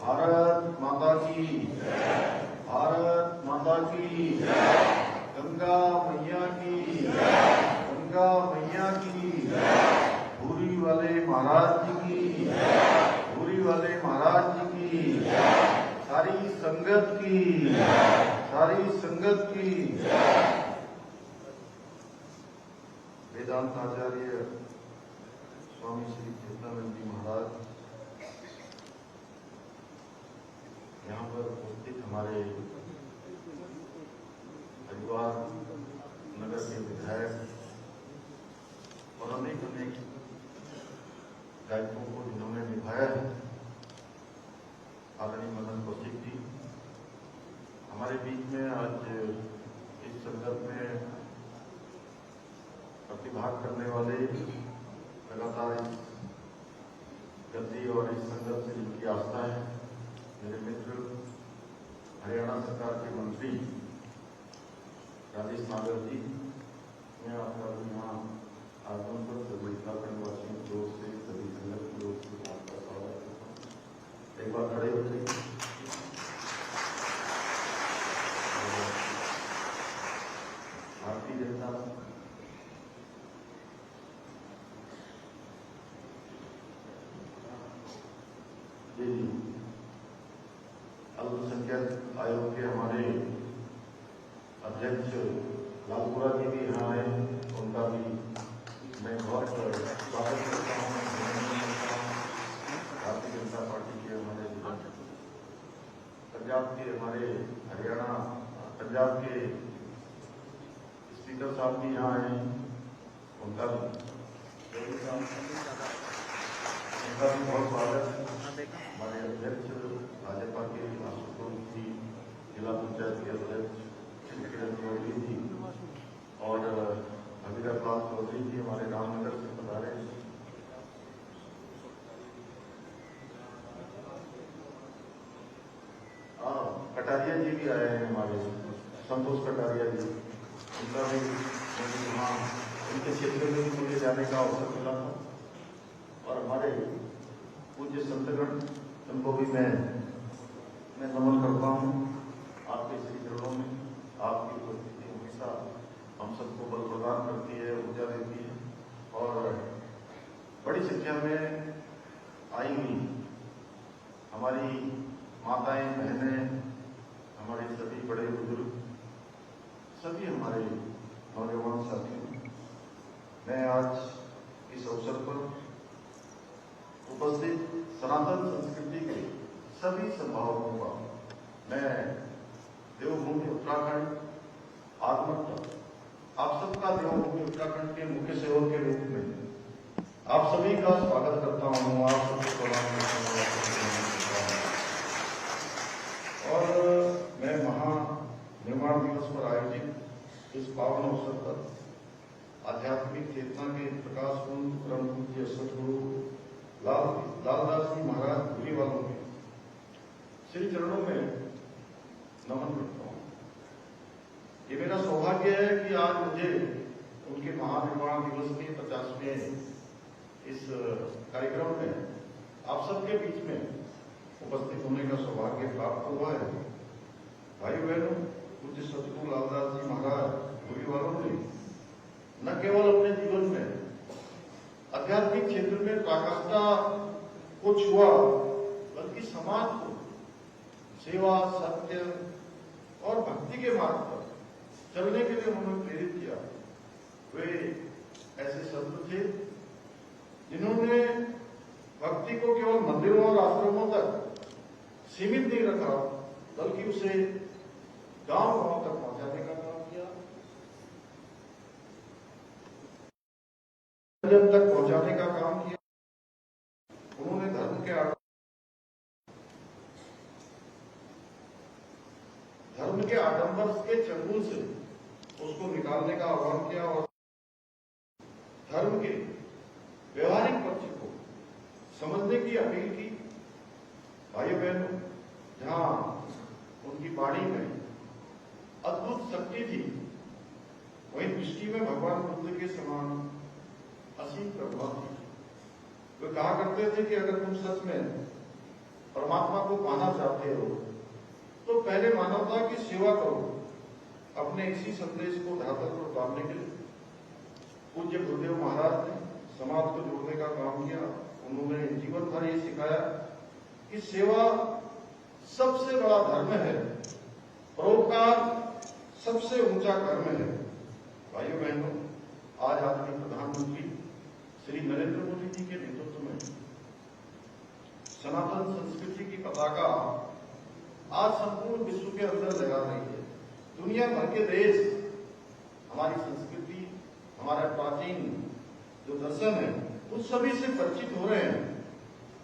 भारत माता की, भारत माता की, गंगा मैया की, गंगा मैया की, भूरी वाले महाराज जी की, भूरी वाले महाराज जी की, सारी संगत की, सारी संगत की। वेदांत आचार्य स्वामी श्री चेतनानंद जी महाराज यहाँ पर उपस्थित हमारे हरिद्वार नगर के विधायक और अनेक अनेक दायित्वों को जिन्होंने निभाया है, आदरणीय मदन कौशिक जी हमारे बीच में आज इस संदर्भ में प्रतिभाग करने वाले लगातार इस गति और इस संदर्भ से जिनकी आस्था है, मेरे मित्र हरियाणा सरकार के मंत्री राजेश नागर जी, मैं आपका यहाँ आगमन पर सभी उत्तराखंड वासियों की ओर से, सभी संगत की ओर से आपका स्वागत करता हूँ। एक बार खड़े हो जाइए। भारतीय जनता अल्पसंख्यक आयोग के हमारे अध्यक्ष लालपुरा जी भी यहाँ आए, उनका भी मैं बहुत स्वागत करता हूँ। भारतीय जनता पार्टी के हमारे पंजाब के, हमारे हरियाणा पंजाब के स्पीकर साहब भी यहाँ आए, उनका भी बहुत स्वागत। हमारे अध्यक्ष भाजपा के आशुतोष जी, जिला पंचायत के अध्यक्ष किरण चौधरी जी और भगीरथ लाल चौधरी जी हमारे रामनगर से पधारे। कटारिया जी भी आए हैं, हमारे संतोष कटारिया जी, उनका भी वहाँ उनके क्षेत्र में भी मुझे जाने का अवसर मिला था। और हमारे पूज्य संतगण, उनको भी मैं नमन करता हूँ। आपके श्री चरणों में आपकी उपस्थिति हमेशा हम सबको बल प्रदान करती है, ऊर्जा देती है। और बड़ी संख्या में आई हुई हमारी माताएं, बहनें, हमारे सभी बड़े बुजुर्ग, सभी हमारे नौजवान साथियों, मैं आज इस अवसर पर उपस्थित सनातन संस्कृति के सभी संभावकों का मैं देवभूमि उत्तराखंड आगमन पर आप सबका देवभूमि उत्तराखंड के मुख्य सेवक के रूप में आप सभी का स्वागत करता हूँ। आप सबको प्रणाम करता हूँ। और मैं महानिर्माण दिवस पर आयोजित इस पावन अवसर पर आध्यात्मिक चेतना के प्रकाश कुंज परम पूज्य सतगुरु लालदास जी महाराज भूरी वालों के श्री चरणों में नमन करता हूँ। ये मेरा सौभाग्य है कि आज मुझे उनके महानिर्माण दिवस के 50वें इस कार्यक्रम में आप सबके बीच में उपस्थित होने का सौभाग्य प्राप्त हुआ है। भाई बहनों, पूज्य सतगुरु लालदास जी महाराज भूरी वालों ने न केवल अपने जीवन में आध्यात्मिक क्षेत्र में पराकाष्ठा को छुआ, बल्कि समाज को सेवा, सत्य और भक्ति के मार्ग पर चलने के लिए उन्होंने प्रेरित किया। वे ऐसे संत थे जिन्होंने भक्ति को केवल मंदिरों और आश्रमों तक सीमित नहीं रखा, बल्कि उसे गांव-गांव तक पहुंचाने का काम किया, जन तक पहुंचाने का काम किया। उन्होंने धर्म के आडंबर के चंगुल से उसको निकालने का आह्वान किया और धर्म के व्यवहारिक पक्ष को समझने की अपील की। भाई बहनों, जहां उनकी वाणी में अद्भुत शक्ति थी, वहीं दृष्टि में भगवान बुद्ध के समान असीम प्रभाव थी। वे कहा करते थे कि अगर तुम सच में परमात्मा को पाना चाहते हो तो पहले मानवता की सेवा करो। अपने इसी संदेश को धरातल पर उतारने के लिए पूज्य गुरुदेव महाराज ने समाज को जोड़ने का काम किया। उन्होंने जीवन भर ये सिखाया कि सेवा सबसे बड़ा धर्म है, परोपकार सबसे ऊंचा कर्म है। भाइयों बहनों, आज आदरणीय प्रधानमंत्री श्री नरेंद्र मोदी जी के नेतृत्व में सनातन संस्कृति की पताका आज संपूर्ण विश्व के अंदर लगा रही है। दुनिया भर के देश हमारी संस्कृति, हमारा प्राचीन जो दर्शन है उस सभी से परिचित हो रहे हैं।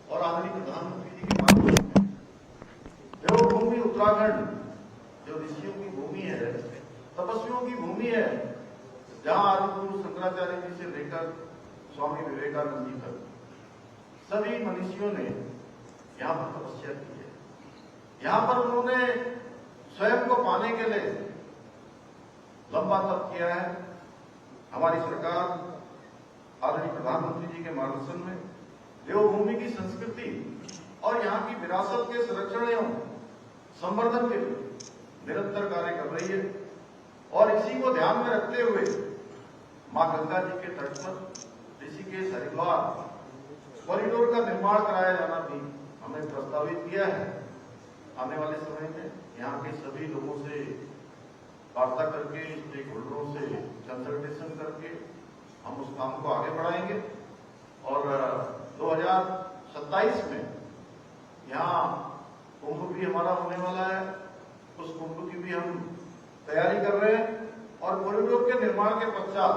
और आदरणीय प्रधानमंत्री जी के माध्यम से देवभूमि उत्तराखंड जो ऋषियों की भूमि है, तपस्वियों की भूमि है, जहां आदिगुरु शंकराचार्य जी से लेकर स्वामी विवेकानंद जी तक सभी मनीषियों ने यहाँ पर तपस्या की है। यहाँ पर उन्होंने स्वयं को पाने के लिए लंबा तप किया है। हमारी सरकार आदरणीय प्रधानमंत्री जी के मार्गदर्शन में देवभूमि की संस्कृति और यहाँ की विरासत के संरक्षण एवं संवर्धन के लिए निरंतर कार्य कर रही है। और इसी को ध्यान में रखते हुए मां गंगा जी के तट पर ऋषिकेश हरिद्वार कॉरिडोर का निर्माण कराया जाना भी हमने प्रस्तावित किया है। आने वाले समय में यहाँ के सभी लोगों से वार्ता करके, स्टेक होल्डरों से कंसल्टेशन करके हम उस काम को आगे बढ़ाएंगे। और 2027 में यहाँ कुंभ भी हमारा होने वाला है। उस कुंभ की भी हम तैयारी कर रहे हैं। और कॉरिडोर के निर्माण के पश्चात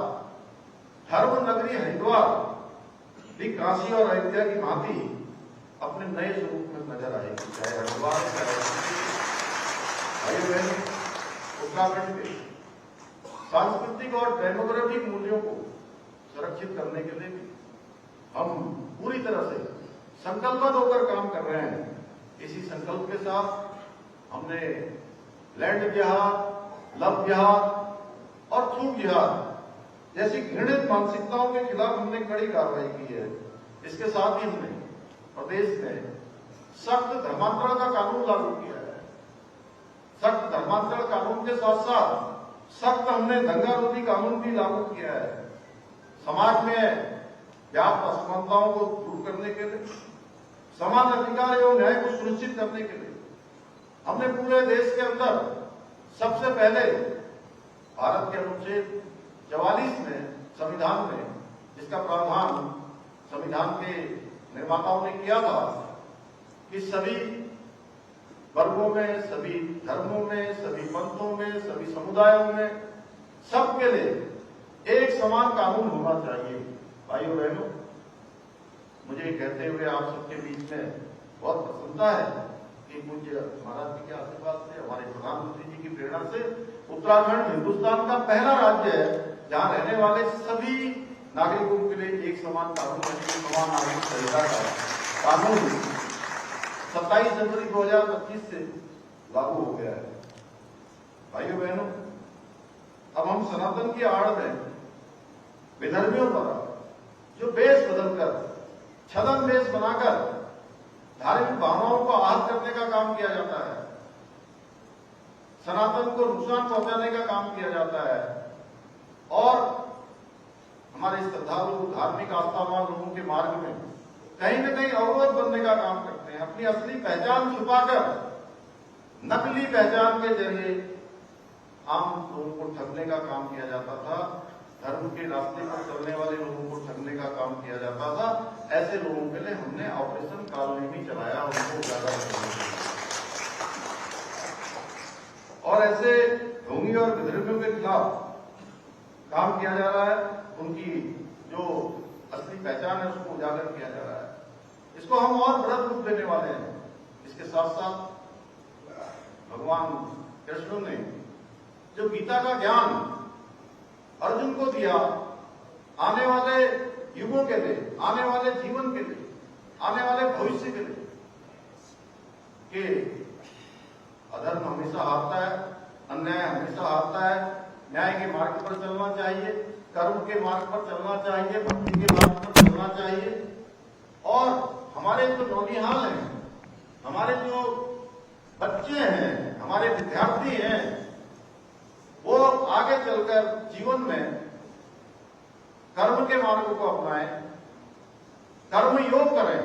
धर्म नगरी हरिद्वार भी काशी और अयोध्या की भांति अपने नए स्वरूप में नजर आएगी। चाहे हरिद्वार, चाहे उत्तराखंड के सांस्कृतिक और डेमोक्रेटिक मूल्यों को सुरक्षित करने के लिए भी हम पूरी तरह से संकल्पबद्ध होकर काम कर रहे हैं। इसी संकल्प के साथ हमने लैंड जिहाद, लव जिहाद और थूक जिहाद जैसी घृणित मानसिकताओं के खिलाफ हमने कड़ी कार्रवाई की है। इसके साथ ही हमने प्रदेश में सख्त धर्मांतरण का कानून लागू किया है। सख्त धर्मांतरण कानून के साथ साथ सख्त हमने दंगा रोधी कानून भी लागू किया है। समाज में व्याप्त असमानताओं को दूर करने के लिए, समान अधिकार एवं न्याय को सुनिश्चित करने के लिए हमने पूरे देश के अंदर सबसे पहले भारत के अनुच्छेद 44 में संविधान में, जिसका प्रावधान संविधान के निर्माताओं ने किया था कि सभी वर्गों में, सभी धर्मों में, सभी पंथों में, सभी समुदायों में सबके लिए एक समान कानून होना चाहिए। भाइयों बहनों, मुझे कहते हुए आप सबके बीच में बहुत प्रसन्नता है कि पूज्य महाराज जी के आशीर्वाद से, हमारे प्रधानमंत्री जी की प्रेरणा से उत्तराखंड हिंदुस्तान का पहला राज्य है जहां रहने वाले सभी नागरिकों के लिए एक समान कानून, समान नागरिक संहिता का कानून 27 जनवरी 2025 से लागू हो गया है। भाइयों बहनों, अब हम सनातन की आड़ में विधर्मियों द्वारा जो वेश बदलकर, छदन वेश बनाकर धार्मिक भावनाओं को आहत करने का काम किया जाता है, सनातन को नुकसान पहुंचाने का काम किया जाता है और हमारे श्रद्धालु, धार्मिक आस्थावान लोगों के मार्ग में कहीं न कहीं अवरोध बनने का काम करते हैं। अपनी असली पहचान छुपाकर नकली पहचान के जरिए आम लोगों को ठगने का काम किया जाता था। धर्म के रास्ते पर चलने वाले लोगों को ठगने का काम किया जाता था। ऐसे लोगों के लिए हमने ऑपरेशन कालनेमी चलाया, उनको उजागर करने और ऐसे ढोंगी और विधर्मियों के खिलाफ काम किया जा रहा है। उनकी जो असली पहचान है उसको उजागर किया जा रहा है। इसको हम और बृहद रूप देने वाले हैं। इसके साथ साथ भगवान कृष्ण ने जो गीता का ज्ञान अर्जुन को दिया, आने वाले युगों के लिए, आने वाले जीवन के लिए, आने वाले भविष्य के लिए, कि अधर्म हमेशा हारता है, अन्याय हमेशा हारता है, न्याय के मार्ग पर चलना चाहिए, कर्म के मार्ग पर चलना चाहिए, भक्ति के मार्ग पर चलना चाहिए। और हमारे जो नौनिहाल हैं, हमारे जो बच्चे हैं, हमारे विद्यार्थी हैं, वो आगे चलकर जीवन में कर्म के मार्ग को अपनाएं, कर्म योग करें।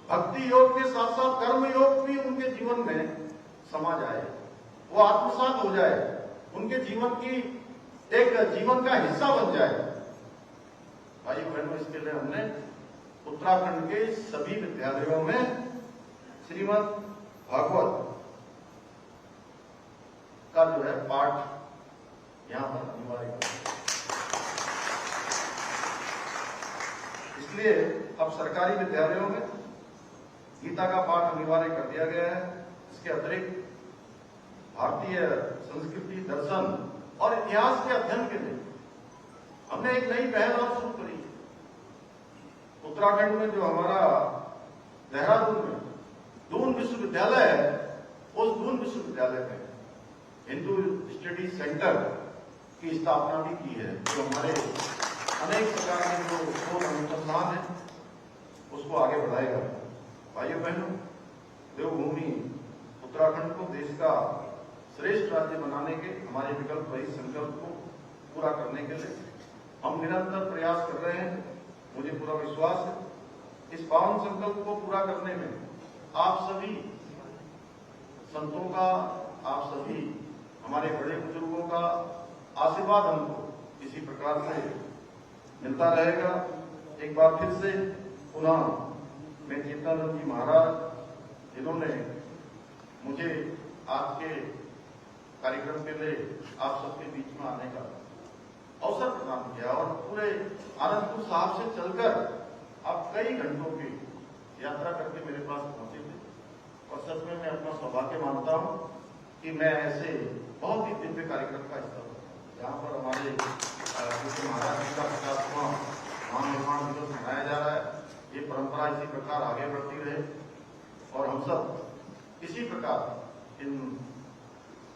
भक्ति योग के साथ साथ कर्म योग भी उनके जीवन में समा जाए, वो आत्मसात हो जाए, उनके जीवन की एक जीवन का हिस्सा बन जाए। भाई बहनों, इसके लिए हमने उत्तराखंड के सभी विद्यालयों में श्रीमद् भागवत का जो है पाठ यहां पर अनिवार्य कर, इसलिए अब सरकारी विद्यालयों में गीता का पाठ अनिवार्य कर दिया गया है। इसके अतिरिक्त भारतीय संस्कृति, दर्शन और इतिहास के अध्ययन के लिए हमने एक नई पहल और शुरू करी है। उत्तराखंड में जो हमारा देहरादून में दून विश्वविद्यालय है, उस दून विश्वविद्यालय में हिंदू स्टडी सेंटर की स्थापना भी की है, जो हमारे अनेक प्रकार के जो शोध अनुसंधान है उसको आगे बढ़ाएगा। भाइयों बहनों, देवभूमि उत्तराखंड को देश का श्रेष्ठ राज्य बनाने के हमारे विकल्प रहित संकल्प को पूरा करने के लिए हम निरंतर प्रयास कर रहे हैं। मुझे पूरा विश्वास है इस पावन संकल्प को पूरा करने में आप सभी संतों का, आप सभी हमारे बड़े बुजुर्गों का आशीर्वाद हमको इसी प्रकार से मिलता रहेगा। एक बार फिर से पुनः मैं चेतनानंद जी महाराज, जिन्होंने मुझे आज के कार्यक्रम के लिए आप सबके बीच में आने का अवसर प्रदान किया और पूरे आनंदपुर साहब से चलकर आप कई घंटों की यात्रा करके मेरे पास पहुंचे थे। और सच में मैं अपना सौभाग्य मानता हूं कि मैं ऐसे बहुत ही दिव्य कार्यक्रम का हिस्सा हूं, जहां पर हमारे महाराज जी का 50वां महानिर्माण दिवस मनाया जा रहा है। ये परंपरा इसी प्रकार आगे बढ़ती रहे और हम सब इसी प्रकार इन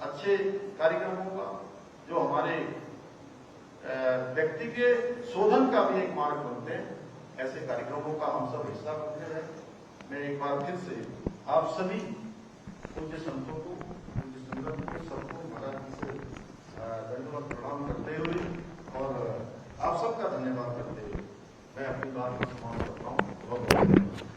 अच्छे कार्यक्रमों का, जो हमारे व्यक्ति के शोधन का भी एक मार्ग बनते हैं, ऐसे कार्यक्रमों का हम सब हिस्सा बनते रहे। मैं एक बार फिर से आप सभी पूज्य संतों को, पूज्य संगत को, सबको महाराज जी से दंडवत प्रणाम करते हुए और आप सबका धन्यवाद करते हुए मैं अपनी बात को समाप्त करता हूँ। बहुत बहुत धन्यवाद।